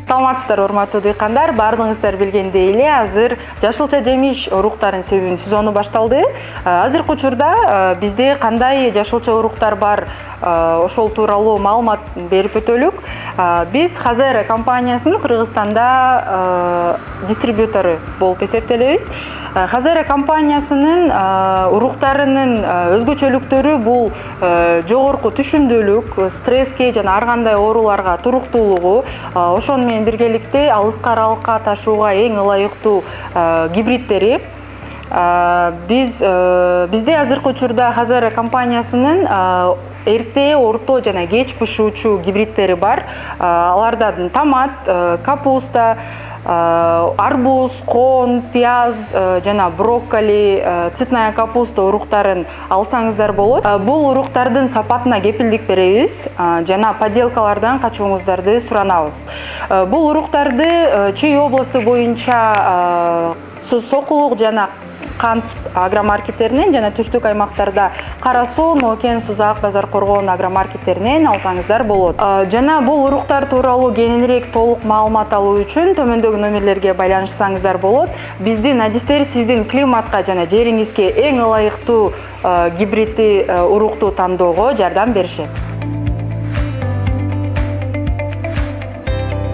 Саламатсыздар, урматтуу дыйкандар, баардыгыңыздар билгендей эле азыр жашылча жемиш уруктарын себүүнүн сезону башталды. Азыркы учурда бизде кандай жашылча уруктар бар, ошол тууралуу маалымат берип өтөлүк. Биз Хазера компаниясынын Кыргызстанда дистрибьютору болуп эсептелебиз. Хазера компаниясынын уруктарынын өзгөчөлүктөрү бул жогорку түшүмдүүлүк, стресске жана ар кандай ооруларга туруктуулугу, ошону менен биргеликте алыска аралыкка ташууга эң ылайыктуу гибридтери. Бизде азыркы учурда Хазера компаниясынын эрте, орто жана кеч пышуучу гибридтери бар. Алардан томат, капуста, арбуз, коон, пияз жана брокколи, цветная капуста уруктарын алсаңыздар болот. Бул уруктардын сапатына кепилдик беребиз жана подделкалардан качууңуздарды суранабыз. Бул уруктарды Чүй областы боюнча Сокулук жана Кант агромаркеттеринен жана түштүк аймактарда Кара Суу, Нокен, Сузак, Базар Коргоон агромаркеттеринен алсаңыздар болот. Жана бул уруктар тууралуу кеңирээк толук маалымат алуу үчүн төмөндөгү номерлерге байланышсаңыздар болот. Биздин адистер сиздин климатка жана жериңизге эң ылайыктуу гибридти урукту тандоого жардам беришет.